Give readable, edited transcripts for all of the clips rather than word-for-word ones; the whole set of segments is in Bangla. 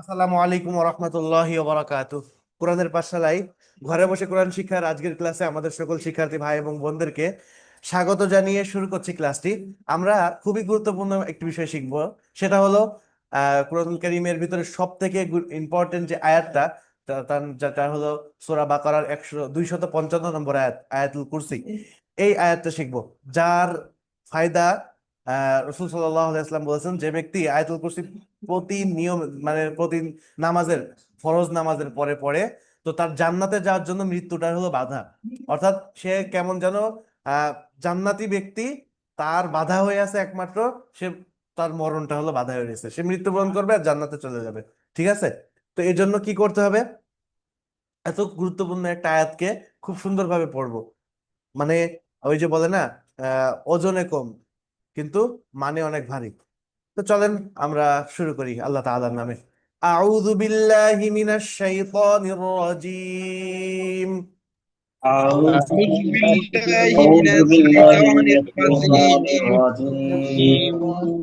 আসসালামু আলাইকুম ওয়া রাহমাতুল্লাহি ওয়া বারাকাতুহু। কোরআনের পাঠশালায় ঘরে বসে কোরআন শিক্ষার আজকের ক্লাসে আমাদের সকল শিক্ষার্থী ভাই এবং বোনদেরকে স্বাগত জানিয়ে শুরু করছি ক্লাসটি। আমরা খুবই গুরুত্বপূর্ণ একটি বিষয় শিখব, সেটা হলো কোরআনুল কারীমের ভিতরে সব থেকে ইম্পর্টেন্ট যে আয়াতটা, যেটা হলো সূরা বাকারার 255 নম্বর আয়াত, আয়াতুল কুরসি। এই আয়াতটা শিখব, যার ফায়দা রাসূল সাল্লাল্লাহু আলাইহি ওয়াসাল্লাম বলেছেন, যে ব্যক্তি আয়াতুল কুরসি প্রতি নিয়ম মানে প্রতি নামাজের, ফরজ নামাজের পরে পরে, তো তার জান্নাতে যাওয়ার জন্য মৃত্যুটা হলো বাধা। অর্থাৎ সে কেমন যেন আহ জান্নাতি ব্যক্তি, তার বাধা হয়ে আছে একমাত্র, সে তার মরণটা হলো বাধা হয়ে গেছে, সে মৃত্যুবরণ করবে আর জান্নাতে চলে যাবে। ঠিক আছে? তো এই জন্য কি করতে হবে? এত গুরুত্বপূর্ণ একটা আয়াতকে খুব সুন্দরভাবে পড়বো। মানে ওই যে বলে না, ওজনে কম কিন্তু মানে অনেক ভারী। তো চলেন আমরা শুরু করি আল্লাহ তাআলার নামে। আউযু বিল্লাহি মিনাশ শাইতানির রাজীম। أعوذ أعوذ بالله من أعوذ بالله الشيطان من الشيطان الرجيم الرجيم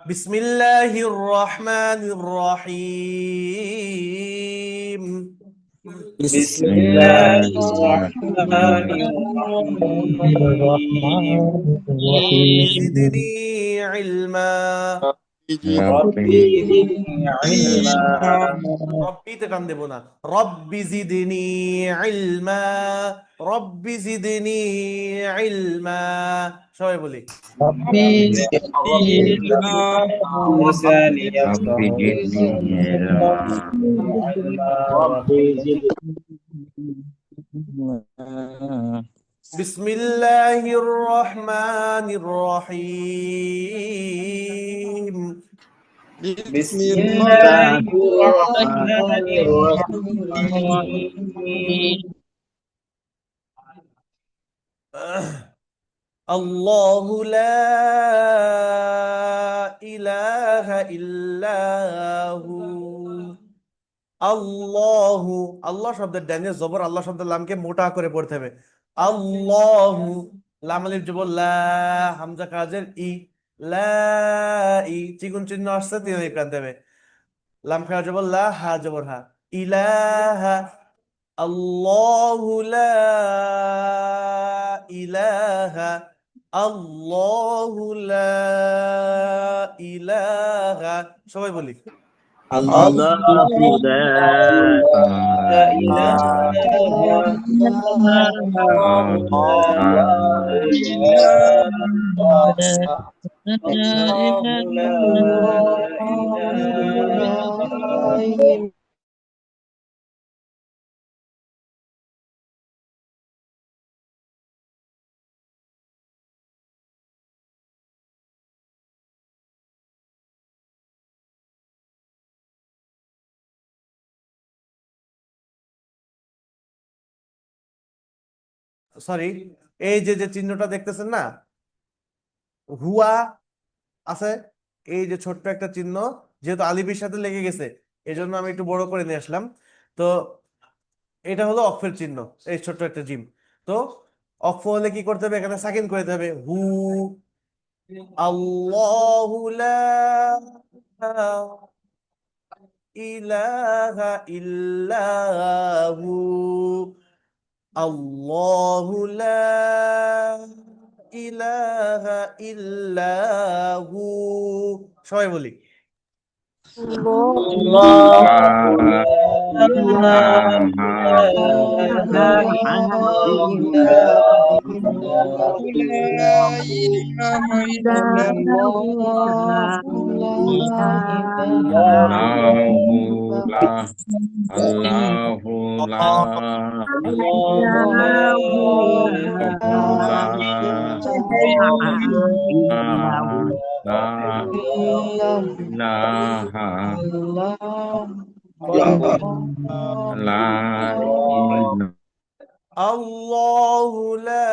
বিসমিল্লাহির রাহমানির রহিম। بسم بسم الله الله الرحمن الرحمن الرحيم রব্বি الرحمن জিদনি ইলমা। ربي زدني علما রব্বিতে টান দেব না, রব্বি জিদনি ইলমা, রব্বি জিদনি ইলমা। সবাই বলি। ربي ربي علما لساني يفقه ربي زدني علما ربي زدني বিসমিল্লাহির রহমানির রহিম। بسم بسم الله الله الرحمن الرحمن الرحيم আল্লাহু লা ইলাহা ইল্লাহু। আল্লাহু, আল্লাহ শব্দের ডানে জবর, আল্লাহ শব্দের লামকে মোটা করে পড়তে হবে। আল্লাহু, লাম আলিফ জবর লা, হামজা কাজের ই, লা ই, চিকুন চিহ্ন আসছে, তিন আলিফ টানতে হবে। লাম খাওয়া জবর লা, হা জবর হা, ইলাহা। আল্লাহু লা ইলাহা, আল্লাহু লা ইলাহা। সবাই বলি। الله لا إله الله لا إله সরি, এই যে যে চিহ্নটা দেখতেছেন না, হুয়া আছে, এই যে ছোট্ট একটা চিহ্ন, যেহেতু আলিফের সাথে লেগে গেছে, এই জন্য আমি একটু বড় করে নিয়ে আসলাম। তো এটা হলো অক্ষের চিহ্ন, এই ছোট্ট একটা জিম। তো অক্ষ হলে কি করতে হবে? এখানে সাকিন করে দিতে হবে, হু। আল্লাহু লা ইলাহা ইল্লাহু, আল্লাহু লা ইলাহা ইল্লাহু। সবাই বলি। الله لا لا إله إلا لا إله إلا الله الله لا الله لا لا إله لا إله আল্লাহু লা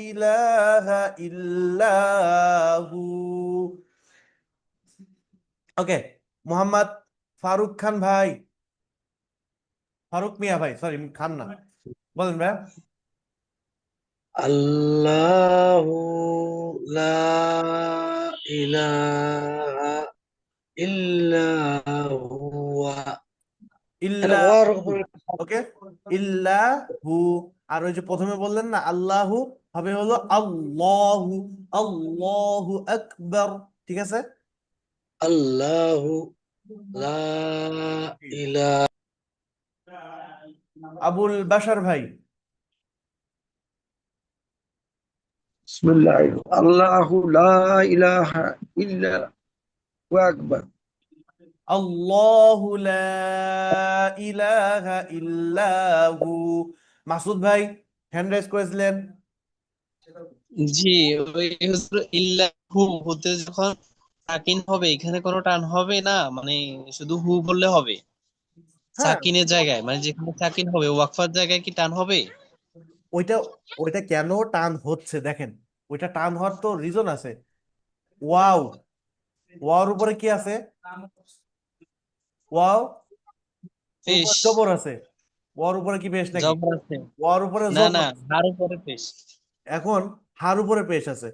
ইলাহা ইল্লাহু। ওকে, মোহাম্মদ ফারুক খান ভাই, ফারুক মিয়া ভাই, সরি খান না, বলেন ভাই। الله لا إله إلا هو ইল্লা غار ওকে ইল্লাহু। আর ওই যে প্রথমে বললেন না আল্লাহু, হবে হলো আল্লাহু, আল্লাহু আকবার। ঠিক আছে। الله لا إله আবুল বাশার ভাই, بسم الله الله لا إله إلا هو أكبر আল্লাহু লা ইলাহা ইল্লাহু। মাসুদ ভাই হ্যান্ড রাইজ করেছিলেন। জি, ওই হুজুর ইল্লাহু হতে যখন সাকিন হবে এখানে কোনো টান হবে না, মানে শুধু হু বললে হবে হ্যাঁ, সাকিনের জায়গায়, মানে যেখানে সাকিন হবে ওয়াকফার জায়গায় কি টান হবে? ওইটা ওইটা কেন টান হচ্ছে দেখেন, ওইটা টান হওয়ার তো রিজন আছে। ওয়াও, ওয়াওর উপরে কি আছে? ওয়াও এর পেশ, উপরে জবর আছে। ওয়াওর উপরে কি পেশ নাকি? জবর আছে। ওয়াওর উপরে না জবর না, আছে। হার উপরে পেশ। এখন হার উপরে পেশ আছে।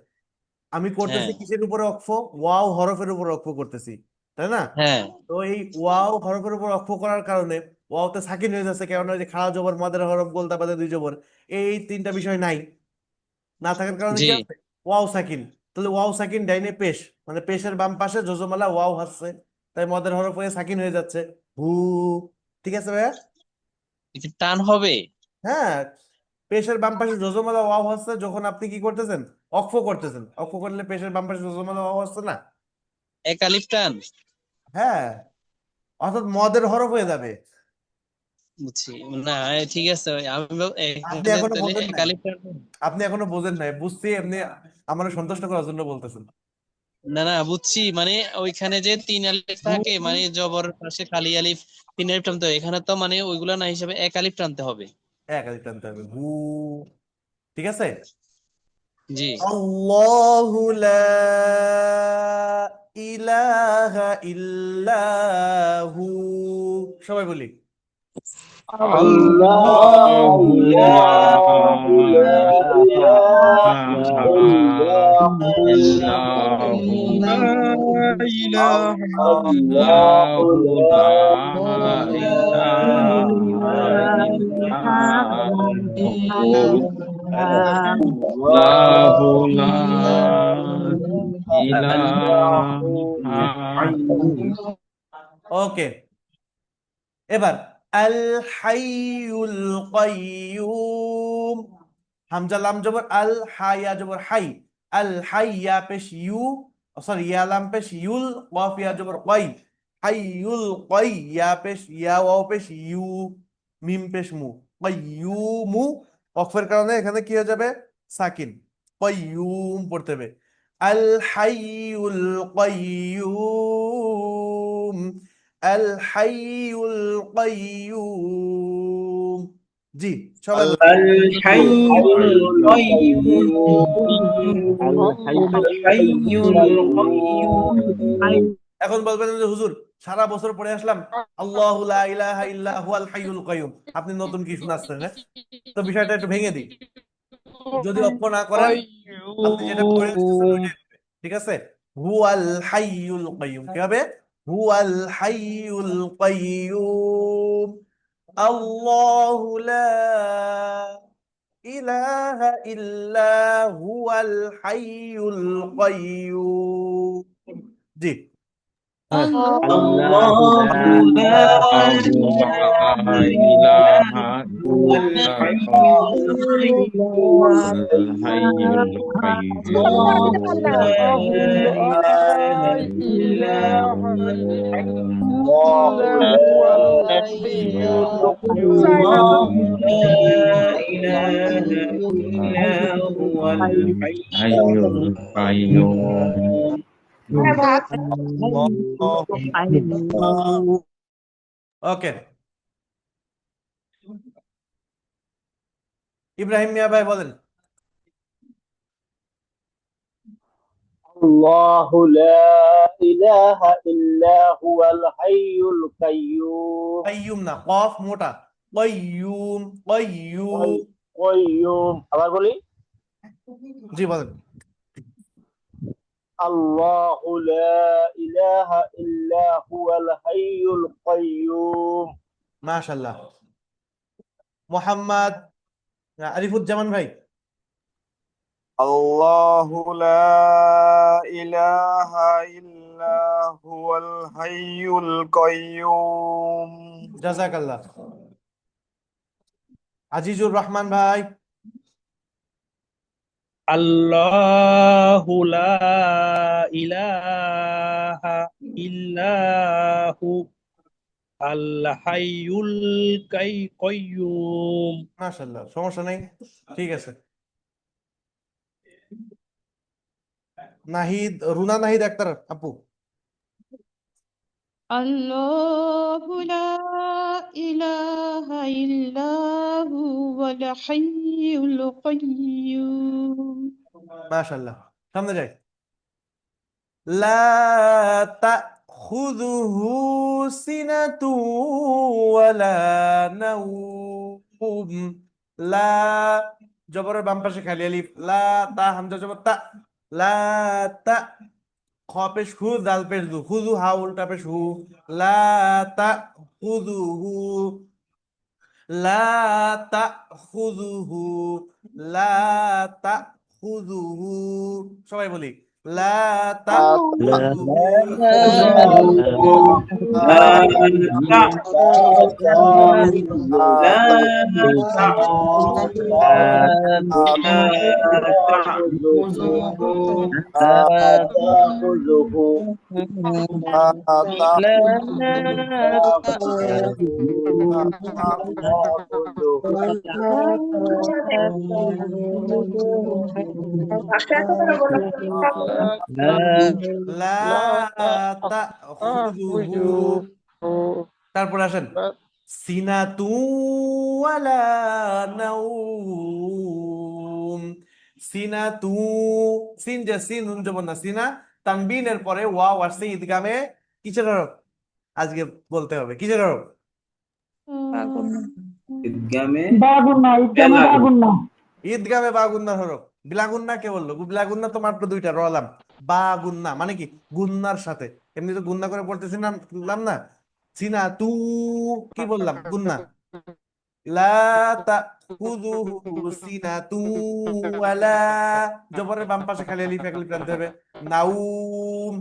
আমি করতেছি হ্যাঁ কিসের উপরে অক্ফ? ওয়াও হরফের উপর অক্ফ করতেছি, তাই না? হ্যাঁ তো এই ওয়াও হরফের উপর অক্ফ করার কারণে ওয়াওতে সাকিন হয়ে যাচ্ছে, কেননা ওই যে খাড়া জবর, মাদের হরফ, গোলতা বাদে দুই জবর, এই তিনটা বিষয় নাই। না থাকার কারণে জি। কি আছে? ওয়াও সাকিন। তাহলে ওয়াও সাকিন ডাইনে পেশ, মানে পেশের বাম পাশে জজমালা ওয়াও হচ্ছে, তাই মদের হরফ হয়ে সাকিন হয়ে যাচ্ছে হু। ঠিক আছে ভাইয়া? একটু টান হবে হ্যাঁ, পেশের বাম পাশে জজমালা ওয়াও হচ্ছে যখন আপনি কি করতেছেন? অক্ফ করতেছেন। অক্ফ করলে পেশের বাম পাশে জজমালা ওয়াও হচ্ছে না? এক আলিফ টান। হ্যাঁ, অর্থাৎ মদের হরফ হয়ে যাবে। বুঝছি না, ঠিক আছে আমি আপনি এখানে এখনো তাহলে বোঝেন এক নাই, আলিফ টান। আপনি এখনো বোঝেন নাই, বুঝছি এমনি আমার সন্তুষ্ট করার জন্য বলতেছেন। না না, বুঝছি, মানে ওইখানে যে তিন আলিফ থাকে, মানে জবর পাশে খালি আলিফ, তিন আলিফ টানতে হবে, এখানে তো মানে ওইগুলা না হিসাবে এক আলিফ টানতে হবে। এক আলিফ টানতে হবে হু। ঠিক আছে। জি। আল্লাহু লা ইলাহা ইল্লাহু। সবাই বলি الله الله لا لا إله إلا إله إلا هو لا إله الله الله لا إله إلا هو الله لا إله ওকে। এবার আল হাইয়ুল কাইয়ুম, হামজা লাম জবর আল, হাইয়া জবর হাই, আল হাইয়া পেশ ইউ, সরি ইয়া লাম পেশ ইউল, কফ ইয়া জবর কাই, হাইয়ুল কাই, ইয়া পেশ ইয়া, ওয়াও পেশ ইউ, মিম পেশ মু, কাইয়ুমু। অক্ফের কারণে এখানে কি হয়ে যাবে? সাকিন। কাইয়ুম পড়তে হবে। আল হাইয়ুল কাইয়ুম, আল হাইয়ুল কাইয়ুম। জি, সবাই বলি। الحي القيوم الحي القيوم এখন বলবেন যে হুজুর সারা বছর পড়ে আসলাম আল্লাহু লা ইলাহা ইল্লা হুয়াল হাইয়ুল কাইয়ুম, আপনি নতুন কি শোনাচ্ছেন? হ্যাঁ, তো বিষয়টা একটু ভেঙে দিই। যদি অক্ষ না করেন, আপনি যেটা পড়ে আসতেছেন ওইটাই হবে। ঠিক আছে। হুয়াল হাইয়ুল কাইয়ুম কি হবে? হুয়াল হাইয়ুল কাইয়ুম, আল্লাহু লা ইলাহা ইল্লা হুয়াল হাইয়ুল কাইয়ুম। জি। الله لا الله لا إله إله هو إلا الحي هو القيوم الحي الله لا القيوم إله إلا هو الحي الله لا إله إلا هو الحي الحي القيوم ওকে, ইব্রাহিম মিয়া ভাই বলেন। الله لا إله إلا هو الحي القيوم কাইয়ুম না, কফ মোটা, কাইয়ুম কাইয়ুম। قيوم আবার বলি জি বলেন। الله لا إله إلا মাশাআল্লাহ। মোহাম্মদ আরিফুজ্জামান ভাই। الله لا إله إلا هو الحي القيوم জাযাকাল্লাহ। আজিজুর রহমান ভাই। আল্লাহু লা ইলাহা ইল্লাহু আল হাইয়ুল কাইয়্যুম। মাশাআল্লাহ, সমস্যা নেই, ঠিক আছে। নাহিদ, রুনা নাহিদ আক্তার আপু। الله لا إله إلا هو الحي القيوم মাশাআল্লাহ, সামনে যাই। লা তাখুযুহু সিনাতু ওয়ালা নাওম। লা জবরের বাম পাশে খালি আলিফ, লা তা হামজা জবর তা। লা তা খ পেশ খু, দাল পেশ দু, খুযু হা উল্টা পেশ হু। লা তাখুযুহু, লা তাখুযুহু, লা তাখুযুহু। সবাই বলি লা তাখুযুহু। লা তাখুযুহু। তারপর আসেন, সিনাতু ওয়ালা নাওম। সিনাতু, সিন যে সিন নুন জবর না, সিনা তানবিনের পরে ওয়াও আসছে ইদগামে। কিসের হরফ আজকে বলতে হবে, কিসের হরফ? ঈদগামে বা গুন্নার হরফ। বিলাগুন্না কে বললো? বিলাগুন্না তো মাত্র দুইটা, রলাম। বা গুন্না মানে কি? গুন্নার সাথে। এমনি তো গুন্না করে পড়তেছি না, না। সিনা তু, কি বললাম? গুন্না। লা তাখুযুহু সিনাতু ওয়ালা, জবরের বাম পাশে খালি আলিফ, এক আলিফ টানতে হবে। নাউম,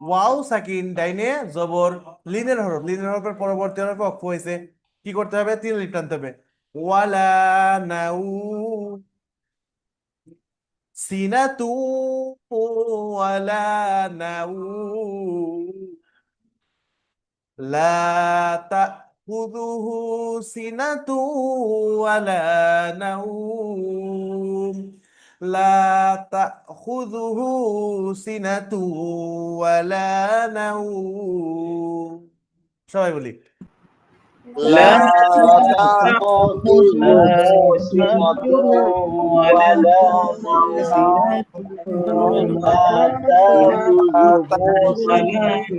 ওয়াও সাকিন ডাইনে জবর, লিনের হরফ, লিনের হরফের পরবর্তী হরফে অক্ফ হয়েছে, কি করতে হবে? তিন আলিফ টানতে হবে। ওয়ালা নাউম, সিনাতু ওয়ালা নাউম। লা তাখুযুহু সিনাতু ওয়ালা নাউম। লা তাখুযুহু সিনাতু ওয়ালা নাউম। সবাই বলি لا تأخذه سنة ولا نوم لا تأخذه سنة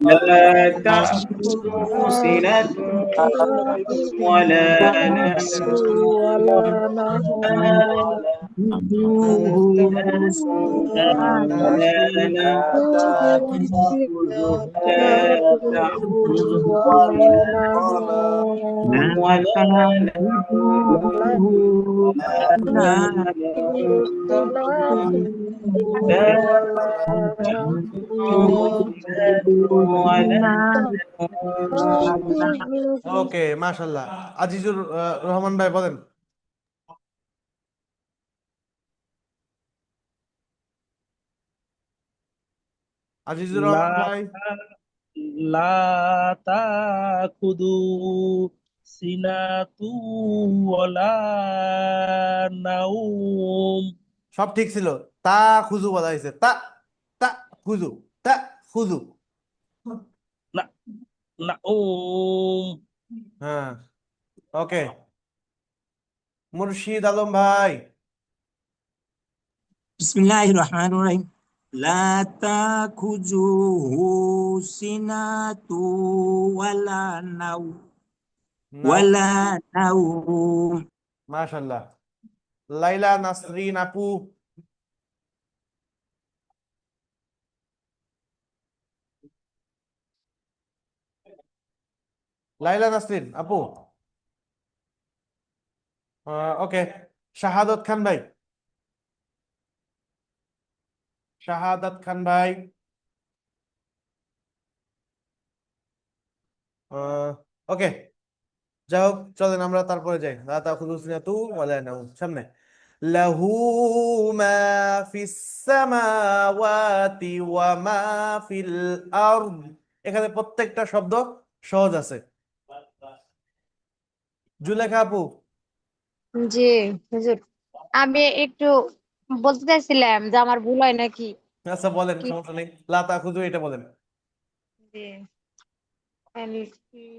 ولا تأخذه سنة ولا ওকে, মাশাল্লাহ। আজিজুর রহমান ভাই বলেন। আজিজুর লা রহমান ভাই। লা তাখুযু সিনাতু ওয়ালা নাউম। সব ঠিক ছিল, তা খুজু বলা হয়েছে, তা তা খুজু, তা খুজু। না নাউম। হ্যাঁ, ওকে। মুর্শিদ আলম ভাই। বিসমিল্লাহির রহমানির রহিম। লা তাখুযুহু সিনাতু ওয়ালা নাও নাও, ওয়ালা নাউম। মাশাল্লাহ। লাইলা নাসরিন আপু, লাইলা নাসরিন আপু, ওকে। শাহাদত খান ভাই, শাহাদাত খান ভাই, ওকে। যাই হোক, চলেন আমরা তারপরে যাই। লা তাখুযু সিনাতু ওয়ালা নাওম, সামনে। লাহু মা ফিস সামাওয়াতি ওয়া মা ফিল আরদ। এখানে প্রত্যেকটা শব্দ সহজ আছে। জুলেখা আপু, জি হুজুর, আমি একটু বলতে চাইছিলাম যে আমার ভুল হয় নাকি আচ্ছা বলেন, কি। সমস্যা নেই। লা তাখুযু এটা বলেন। জি,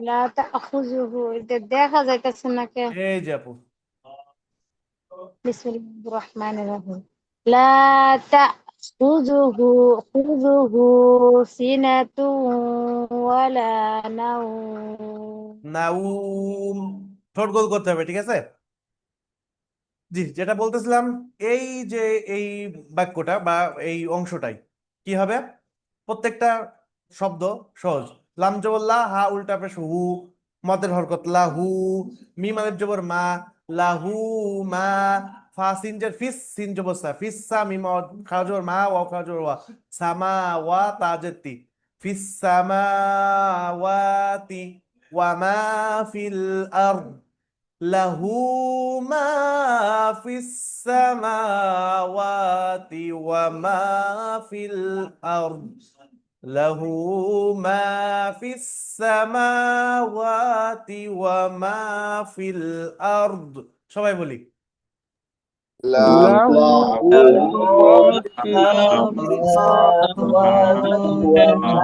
লা তাখুযুহু, এটা দেখা যাইতেছে না কে। এই যে আপু, বিসমিল্লাহির রহমানির রহিম। লা তাখুযুহু খুযুহু সিনাতু ওয়ালা নাওম। নাউম, ঠোঁট গোল করতে হবে, ঠিক আছে। জি, যেটা বলতেছিলাম, এই যে এই বাক্যটা বা এই অংশটাই কি হবে, প্রত্যেকটা শব্দ সহজ। লাম জবর লা, হা উল্টা পেশ হু, মদের হরকত লাহু, মিম আলিফ জবর মা, লাহু মা, ফা সিন জের ফিস, সিন জবর সা, ফিস সা, মিম খাওয়া জবর মা, ওয়া খাওয়া জবর ওয়া, সামা ওয়া তা জের তি, ফিস সামাওয়াতি ওয়া মা ফিল আরদ। له ما في السماوات وما في الأرض. له ما في السماوات وما في الأرض. সবাই বলি। له له ما ما في في السماوات السماوات وما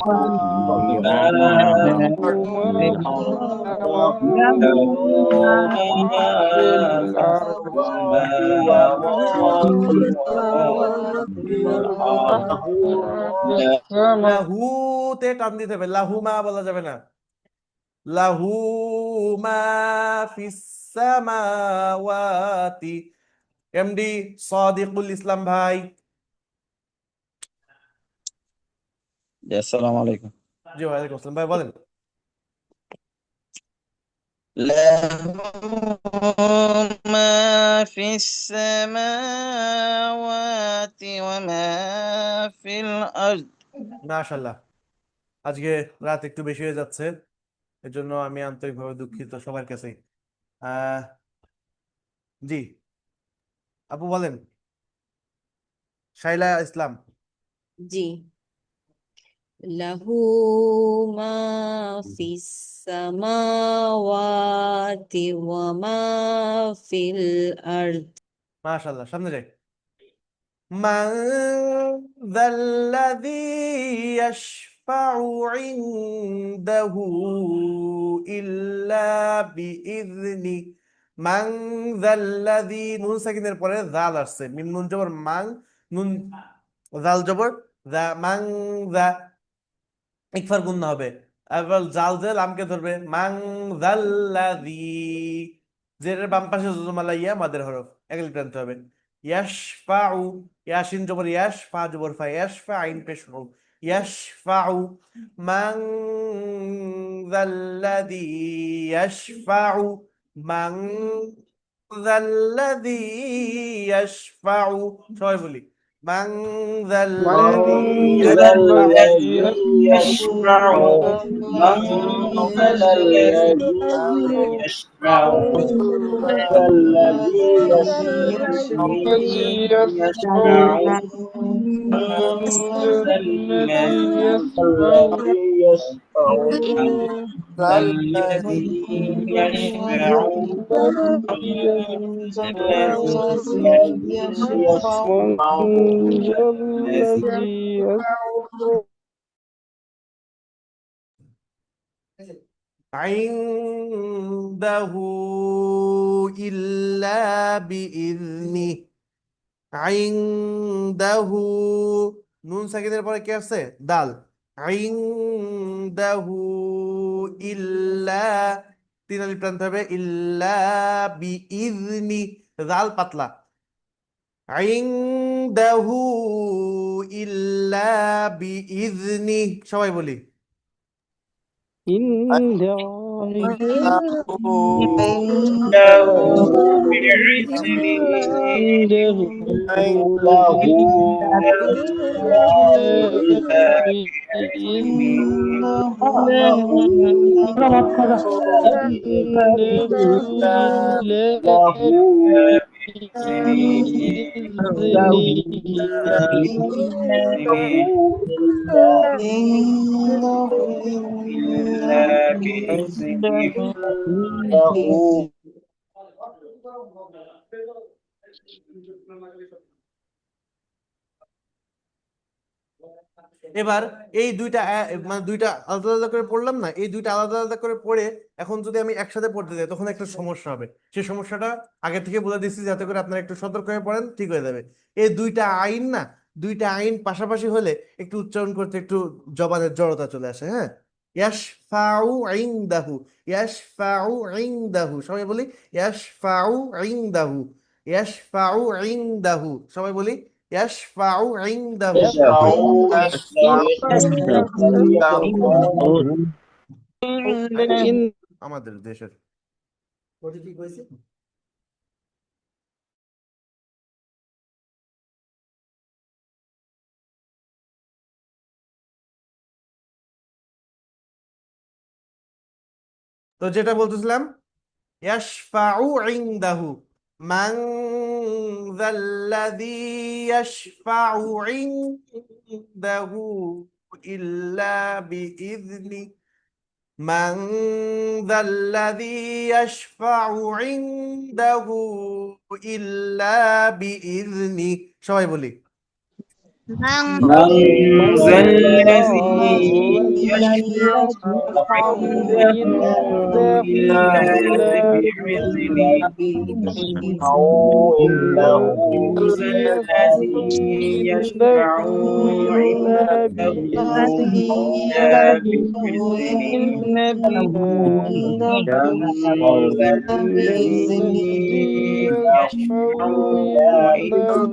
في وما له ما في الأرض وما في السماء লাহু তে টান দিতে হবে, লাহুমা বলা যাবে না। লাহু মা ফিস সামাওয়াতি। এমডি সাদিকুল ইসলাম ভাই। জি, আসসালামু আলাইকুম। জি ওয়ালাইকুম আসসালাম ভাই, বলেন। له ما في السماوات وما في الأرض। মাশাআল্লাহ, আজকে রাত একটু বেশি হয়ে যাচ্ছে, এর জন্য আমি আন্তরিকভাবে দুঃখিত সবার কাছে। আহ জি আপু বলেন, শাইলা ইসলাম। জি, লাহু মা ফিস সামাওয়াতি ওয়া মা ফিল আরদ। মাশাআল্লাহ, সামনে যাই। মান যাল্লাযী ইয়াশফাউ ইনদাহু ইল্লা বিইযনি। মান যাল্লাযী, নুন সাকিনের পরে জাল আসছে, মিম নুন জবর মাং, নুন জাল জবর যা, মান যা, ইকফার গুন্না হবে। এবার জাল যে লামকে ধরবে, মান যাল্লাযী, জের বাম পাশে জুজুমালা ইয়া মাদের হরফ, এগুলি টানতে হবে। ইয়াশফাউ, ইয়াসিন জবর ইয়াশ, ফা জবর ফা, ইয়াশফা আইন পেশ হু, ইয়াশফাউ। মান যাল্লাযী ইয়াশফাউ, মান যাল্লাযী ইয়াশফাউ, সবাই বলি। মান من যাল্লাযী ذا ইয়াশফাউ। الذي يشفع من ذا الذي يشفع من ذا الذي يشفع من ذا الذي يشفع ذا الذي يشفع الذي يشفع عنده إلا بإذنه। আইনদাহু, নুন সাকিনের পরে কি আসছে, দাল। আইনদাহু ইল্লা, তিন আলিফ টানতে হবে, ইল্লা বিইজনি, জাল পাতলা, ইনদাহু ইল্লা বিইজনি, সবাই বলি, عنده عنده عنده এবার এই দুইটা মানে দুইটা আলাদা আলাদা করে পড়লাম না, এই দুইটা আলাদা আলাদা করে পড়ে এখন যদি আমি একসাথে পড়তে যাই তখন একটা সমস্যা হবে। সেই সমস্যাটা আগে থেকে বলে দিচ্ছি যাতে করে আপনারা একটু সতর্ক হয়ে পড়েন, ঠিক হয়ে যাবে। এই দুইটা আইন না, দুইটা আইন পাশাপাশি হলে একটু উচ্চারণ করতে একটু জবানের জড়তা চলে আসে। হ্যাঁ, ইয়াশফাউ ইনদাহু, ইয়াশফাউ ইনদাহু, সবাই বলি ইয়াশফাউ ইনদাহু, ইয়াশফাউ ইনদাহু, সবাই বলি ইয়াশফাউ ইনদাহু। আমাদের দেশের কি কইছে? তো যেটা বলতেছিলাম, ইয়াশফাউ ইনদাহু, মান যাল্লাযী ইয়াশফাউ ইনদাহু ইল্লা বিইযনি, মান যাল্লাযী ইয়াশফাউ ইনদাহু ইল্লা বিইযনি, সবাই বলি من ذا الذي يشفع عنده إلا بإذنه من ذا الذي يشفع عنده إلا بإذنه من ذا الذي يشفع عنده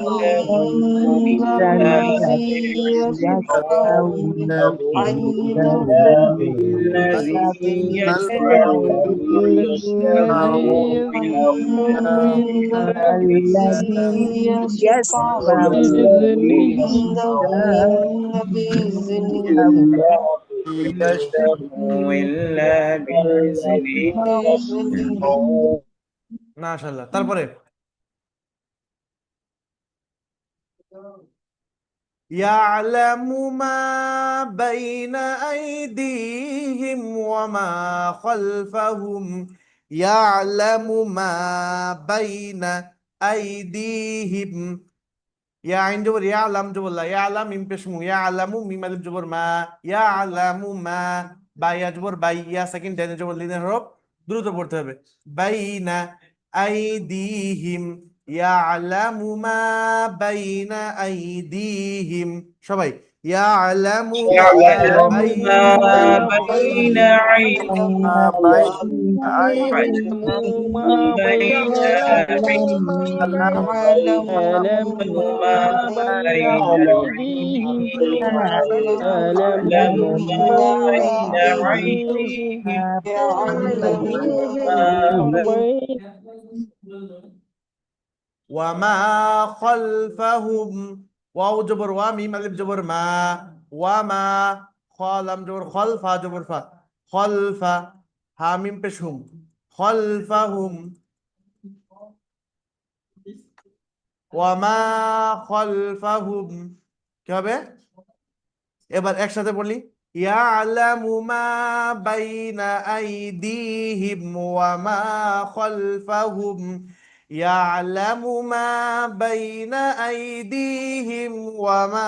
মাশাআল্লাহ। তারপরে ইয়ালামু মা বাইনা আইদিহিম ওয়া মা খালফাহুম, ইয়ালামু মা বাইনা আইদিহিম, ইয়া আইন জবর ইয়া, আলাম জবর লা, ইয়া আলাম মিম পেশ মু, ইয়া আলামু মিম আলিফ জবর মা, ইয়া আলামু মা, বা ইয়া জবর বাই, ইয়া সেকেন্ড ডাইনে জবর লিনের হরফ, দ্রুত পড়তে হবে, বাইনা আইদিহিম, ইয়া আলামু মা বাইনা আইদিহিম, সবাই ইয়া আলামু মা يعلم বাইনা ما بين أيديهم بين يعلم ما بين أيديهم يعلم ما بين أيديهم ওয়ামা খালফাহুম, ওয়াও জবর ওয়া, মিম আলিফ জবর মা, ওয়ামা, লাম জবর খল, ফা জবর ফা, খলফা, হা মিম পেশ হুম, খলফাহুম, ওয়ামা খলফাহুম, কি হবে? এবার একসাথে বলি, ইয়ালামু মা বাইনা আইদিহিম ওয়া মা খালফাহুম, ইয়ালামু মা বাইনা আইদিহিম ওয়া মা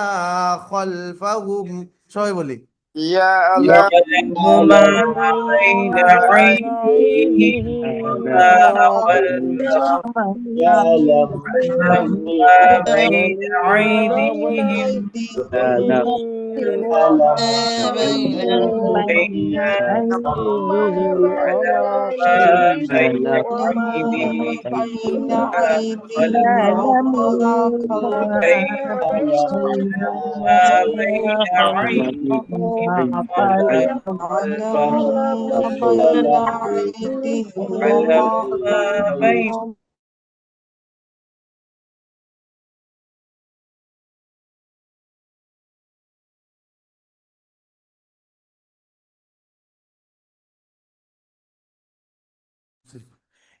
খালফাহুম, সবাই বলি يعلم يعلم ما بين أيديهم وما خلفهم يعلم يعلم ما بين أيديهم يعلم بين يعلم ما بين أيديهم وما خلفهم يعلم ما بين أيديهم وما خلفهم يعلم ما بين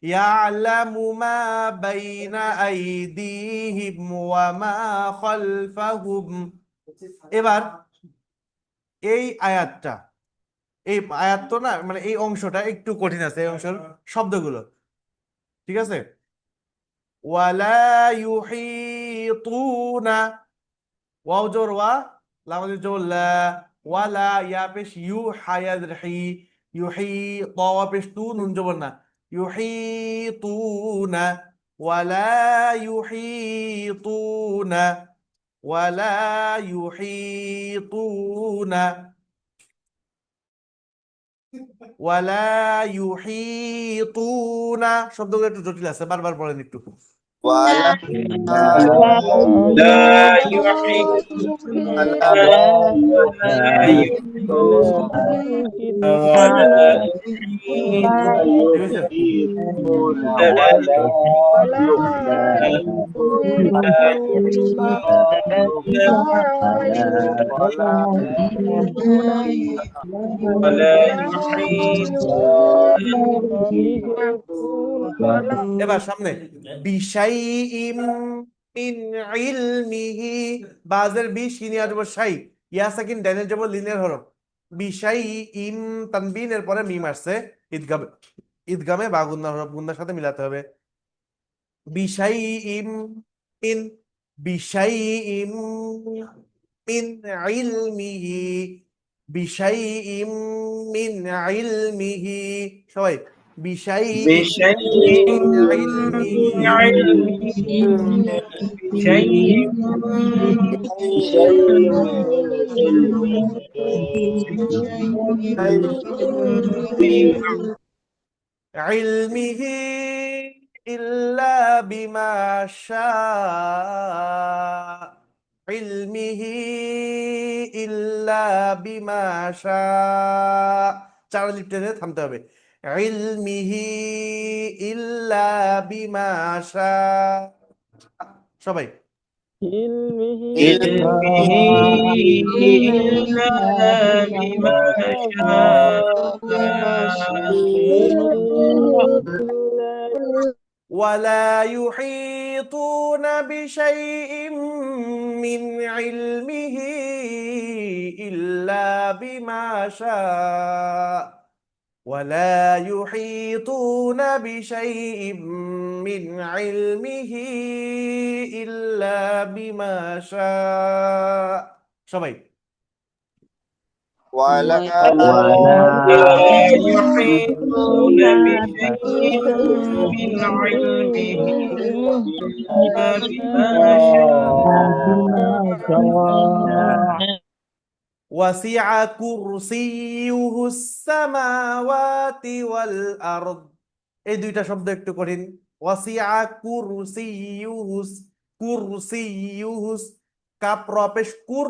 يعلم ما بين أيديهم وما خلفهم এবার এই আয়াতটা এই আয়াত তো না মানে এই অংশটা একটু কঠিন আছে এই অংশের শব্দগুলো ঠিক আছে ওয়ালা ইউহিতুনা ওয়াও জোর ওয়া লামাজের জোর লা ওয়ালা ইয়া পেশ ইউ হায়াদ হি ইউহি তাওয়া পেশ তু নুন জবর না ইউহিতুনা ওয়ালা ইউহিতুনা ওয়ালা ইউহিতুনা ওয়ালা ইউহিতুনা শব্দগুলো একটু জটিল আছে বারবার পড়েন একটু ولا لا يحيطون ولا يحيطون ولا ঠিক আছে يحيطون ولا يحيطون এবার সামনে বিশাইইম মিন ইলমিহি বাজের বি শিনি আসবো শাই ইয়া সাকিন ডাইনের যাব লিনের হরফ বিশাইইম তানবিনের পরে মিম আসছে ঈদগামে ঈদগামে বা গুন্নার হরফ গুন্নার সাথে মিলাতে হবে বিশাইইম মিন বিশাইইম মিন ইলমিহি বিশাইইম মিন ইলমিহি সবাই বিশাইইম بشيء মিন ইলমিহি من علمه بشيء من علمه إلا بما شاء علمه إلا بما شاء চার লিপ টেনে থামতে হবে علمه إلا بما شاء সবাই علمه إلا بما شاء ولا يحيطون بشيء من علمه إلا بما شاء ولا يحيطون بشيء من علمه إلا بما شاء সবাই ولا ولا يحيطون بشيء من علمه إلا بما شاء وسع كرسيه السماوات والأرض এই দুইটা শব্দ একটু কঠিন ওয়াসিআ কুরসিয়ুহুস কুরসিয়ুহুস কাপ র পেশ কুর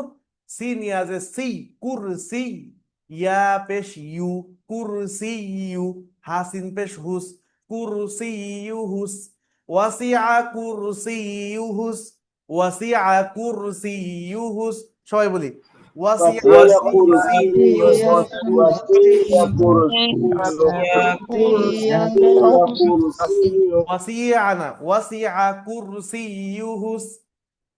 সিন ইয়াজে সি কুরসি ইয়া পেশ ইউ কুরসিয়ু হাসিন পেশ হুস কুরসিয়ুহুস ওয়াসিআ কুরসিয়ুহুস ওয়াসিআ কুরসিয়ুহুস সবাই বলি ওয়াসিআ কুরসিয়ুহুস وسع كرسيه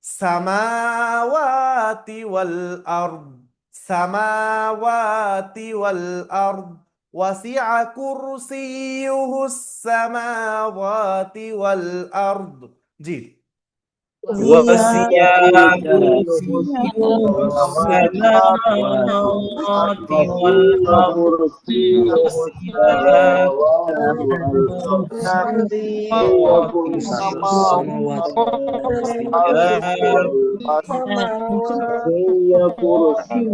السماوات والأرض سماوات والأرض وسع كرسيه السماوات والأرض জি وسع كرسيه كرسيه السماوات السماوات والأرض وسع كرسي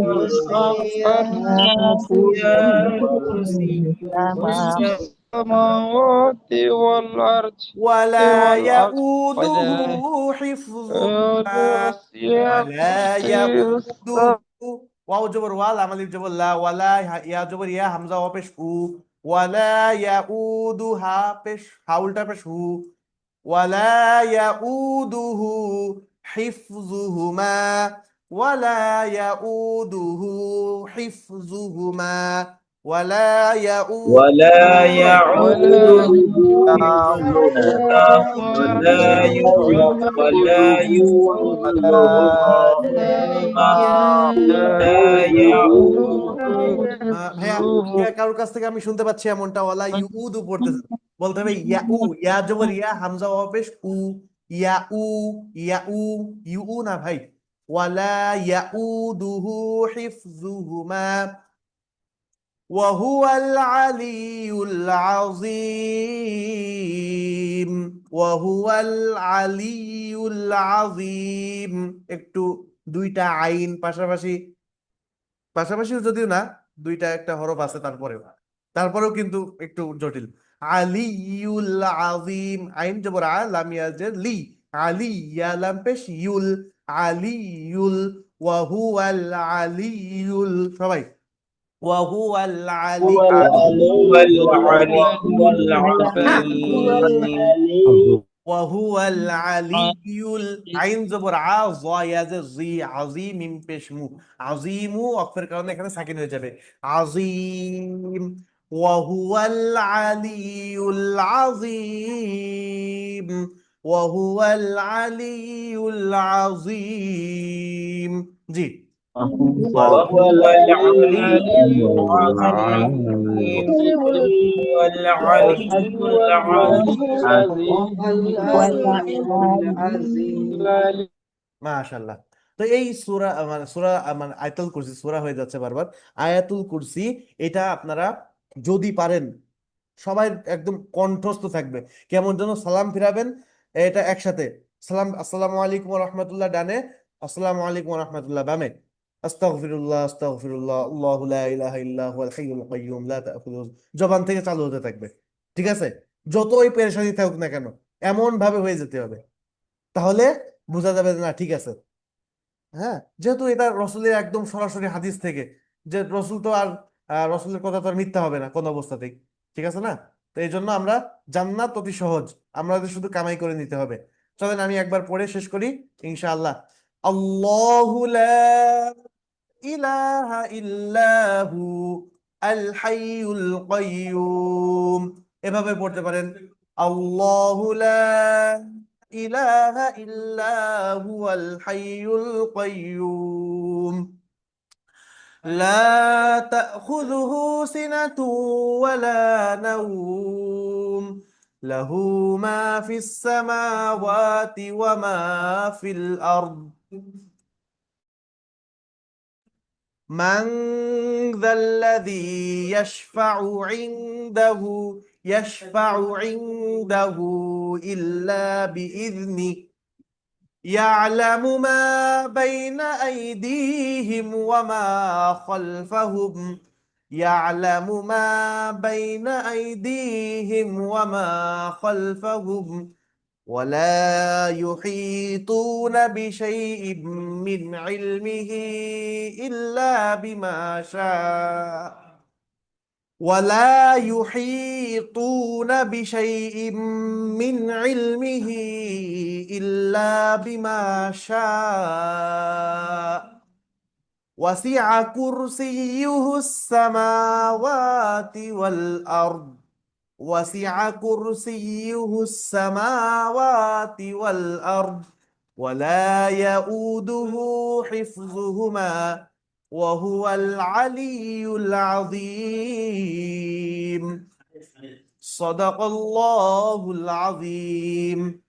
السماوات والأرض السماوات والأرض ولا يؤوده ولا حفظهما ولا يؤوده واو جبر وال عمل جبر لا ولا يا جبر يا همزة وبش هو ولا يؤودها بش حاولتا بش هو ولا يؤوده حفظهما ولا يؤوده حفظهما ولا ولا يؤوده ولا يعوده حفظهما ولا يعوده ولا يعوده ভাইয়া ইয়া কারোর কাছ থেকে আমি শুনতে পাচ্ছি এমনটা ওয়ালা ইউদু পড়তেছে বলতে হবে ইয়া উ ইয়া জবর ইয়া হামজা ওয়া পেশ উ ইয়া উ ইয়া উ ইউ উ না ভাই ওয়ালা ইয়াউদুহু হিফযুহুমা ওয়া হুয়াল আলিয়ুল আযীম ওয়া হুয়াল আলিয়ুল আযীম একটু দুইটা আইন পাশাপাশি পাশাপাশিও যদিও না দুইটা একটা হরফ আছে তারপরেও কিন্তু একটু জটিল আলিউল আযীম আইন জবর আ লাম ইয়াজের লি আলি ইয়া লাম পেশ ইউল আলিউল ওয়া হুয়াল আলিউল সবাই ওয়া হুয়াল আলি وهو العلي العظيم وهو العلي আইন জবর আ য ইয়াজে জি আযীম মিম পেশ মু আযীমু ওয়াকফের কারণে এখানে সাকিন হয়ে যাবে আযীম وهو العلي العظيم وهو العلي العظيم জি وهو العلي العظيم العليم وهو العلي العظيم মাশাআল্লাহ তো এই সূরা মানে সূরা মানে আয়াতুল কুরসি সূরা হয়ে যাচ্ছে বারবার আয়াতুল কুরসি এটা আপনারা যদি পারেন সবাই একদম কণ্ঠস্থ থাকবে কেমন যেন সালাম ফিরাবেন এটা একসাথে সালাম আসসালামু আলাইকুম ওয়া রাহমাতুল্লাহ ডানে আসসালামু আলাইকুম ওয়া রাহমাতুল্লাহ বামে আস্তাগফিরুল্লাহ আস্তাগফিরুল্লাহ আল্লাহু লা ইলাহা ইল্লা হুয়াল হাইয়ুল কাইয়্যুম লা তাখুযুহু জবান থেকে চালু হতে থাকবে ঠিক আছে যতই পেরেশানি থাকুক না কেন এমন ভাবে হয়ে যেতে হবে তাহলে বোঝা যাবে যে না ঠিক আছে হ্যাঁ যেহেতু এটা রসুলের একদম সরাসরি হাদিস থেকে যে রসুল তো আর রসুলের কথা তো আর মিথ্যা হবে না কোনো অবস্থাতেই ঠিক আছে না তো এই জন্য আমরা জান্নাত অতি সহজ আমাদের শুধু কামাই করে নিতে হবে চলেন আমি একবার পড়ে শেষ করি ইনশাআল্লাহ আল্লাহু লা ইলাহা ইল্লাহু আল হাইয়ুল কাইয়্যুম এভাবে পড়তে পারেন আল্লাহু লা ইলাহা ইল্লাহু আল হাইয়ুল কাইয়্যুম لا تأخذه سنة ولا نوم له ما في السماوات وما في الأرض من ذا الذي يشفع عنده إلا بإذنه يعلم ما بين أيديهم وما خلفهم يعلم ما بين أيديهم وما خلفهم ولا يحيطون بشيء من علمه إلا بما شاء ولا يحيطون بشيء من علمه إلا بما شاء وسع كرسيه السماوات والأرض وسع كرسيه السماوات والأرض ولا يؤوده حفظهما وهو العلي العظيم صدق الله العظيم